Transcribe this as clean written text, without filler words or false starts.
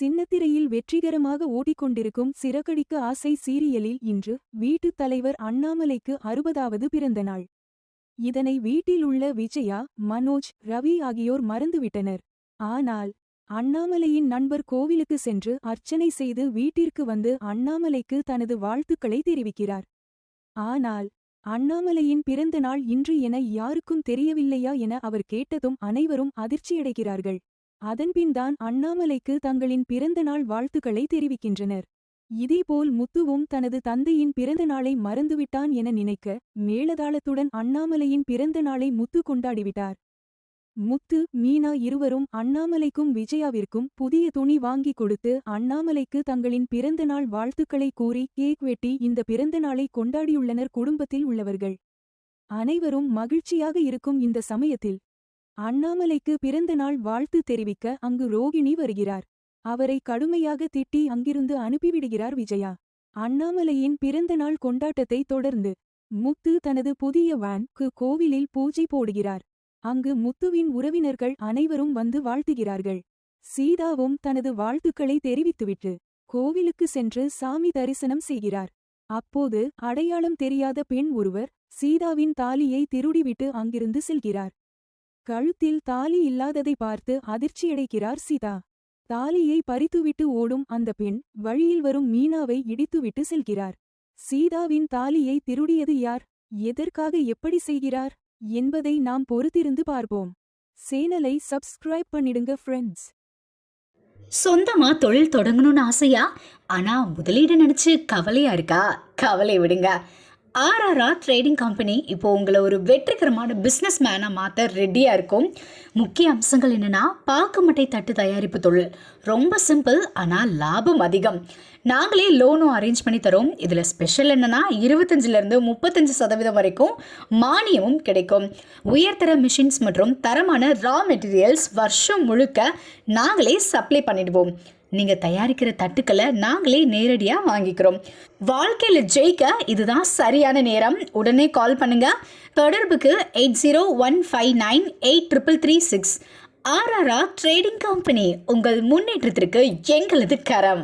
சின்னத்திரையில் வெற்றிகரமாக ஓடிக்கொண்டிருக்கும் சிறகடிக்க ஆசை சீரியலில் இன்று வீட்டுத் தலைவர் அண்ணாமலைக்கு 60வது பிறந்தநாள். இதனை வீட்டில் உள்ள விஜயா, மனோஜ், ரவி ஆகியோர் மறந்துவிட்டனர். ஆனால் அண்ணாமலையின் நண்பர் கோவிலுக்கு சென்று அர்ச்சனை செய்து வீட்டிற்கு வந்து அண்ணாமலைக்கு தனது வாழ்த்துக்களை தெரிவிக்கிறார். ஆனால் அண்ணாமலையின் பிறந்த நாள் இன்று என யாருக்கும் தெரியவில்லையா என அவர் கேட்டதும் அனைவரும் அதிர்ச்சியடைகிறார்கள். அதன்பின்தான் அண்ணாமலைக்கு தங்களின் பிறந்த நாள் வாழ்த்துக்களை தெரிவிக்கின்றனர். இதேபோல் முத்துவும் தனது தந்தையின் பிறந்த நாளை மறந்துவிட்டான் என நினைக்க மேளதாளத்துடன் அண்ணாமலையின் பிறந்த நாளை முத்து கொண்டாடிவிட்டார். முத்து, மீனா இருவரும் அண்ணாமலைக்கும் விஜயாவிற்கும் புதிய துணி வாங்கி கொடுத்து அண்ணாமலைக்கு தங்களின் பிறந்த நாள் வாழ்த்துக்களை கூறி கேக் வெட்டி இந்த பிறந்த நாளை கொண்டாடியுள்ளனர். குடும்பத்தில் உள்ளவர்கள் அனைவரும் மகிழ்ச்சியாக இருக்கும் இந்த சமயத்தில் அண்ணாமலைக்கு பிறந்த நாள் வாழ்த்து தெரிவிக்க அங்கு ரோகிணி வருகிறார். அவரை கடுமையாக திட்டி அங்கிருந்து அனுப்பிவிடுகிறார் விஜயா. அண்ணாமலையின் பிறந்த நாள் கொண்டாட்டத்தை தொடர்ந்து முத்து தனது புதிய வேன்-க்கு கோவிலில் பூஜை போடுகிறார். அங்கு முத்துவின் உறவினர்கள் அனைவரும் வந்து வாழ்த்துகிறார்கள். சீதாவும் தனது வாழ்த்துக்களை தெரிவித்துவிட்டு கோவிலுக்கு சென்று சாமி தரிசனம் செய்கிறார். அப்போது அடையாளம் தெரியாத பெண் ஒருவர் சீதாவின் தாலியை திருடிவிட்டு அங்கிருந்து செல்கிறார். கழுத்தில் தாலி இல்லாததை பார்த்து அதிர்ச்சியடைகிறார் சீதா. தாலியை பறித்துவிட்டு ஓடும் அந்த பெண் வழியில் வரும் மீனாவை இடித்துவிட்டு செல்கிறார். சீதாவின் தாலியை திருடியது யார், எதற்காக எப்படி செய்கிறார் என்பதை நாம் பொறுத்திருந்து பார்ப்போம். சேனலை சப்ஸ்கிரைப் பண்ணிடுங்க ஃப்ரெண்ட்ஸ். சொந்தமா தொழில் தொடங்கணும்னு ஆசையா? ஆனா முதலீடு நினைச்சு கவலையா இருக்கா? கவலை விடுங்க. ஆர்ஆர்ஆர் ட்ரேடிங் கம்பெனி இப்போ உங்களை ஒரு வெற்றிகரமான பிஸ்னஸ் மேனாக மாற்ற ரெடியாக இருக்கும். முக்கிய அம்சங்கள் என்னென்னா, பாக்கு மட்டை தட்டு தயாரிப்பு தொழில் ரொம்ப சிம்பிள், ஆனால் லாபம் அதிகம். நாங்களே லோனும் அரேஞ்ச் பண்ணி தரோம். இதில் ஸ்பெஷல் என்னென்னா 25% 35% வரைக்கும் மானியமும் கிடைக்கும். உயர்தர மிஷின்ஸ் மற்றும் தரமான ரா மெட்டீரியல்ஸ் வருஷம் முழுக்க நாங்களே சப்ளை பண்ணிடுவோம். நீங்கள் தயாரிக்கிற தட்டுக்களை நாங்களே நேரடியாக வாங்கிக்கிறோம். வாழ்க்கையில் ஜெயிக்க இதுதான் சரியான நேரம். உடனே கால் பண்ணுங்க. தொடர்புக்கு 8015983336. ஆர்ஆர்ஆர் ட்ரேடிங் கம்பெனி, உங்கள் முன்னேற்றத்திற்கு எங்களது கரம்.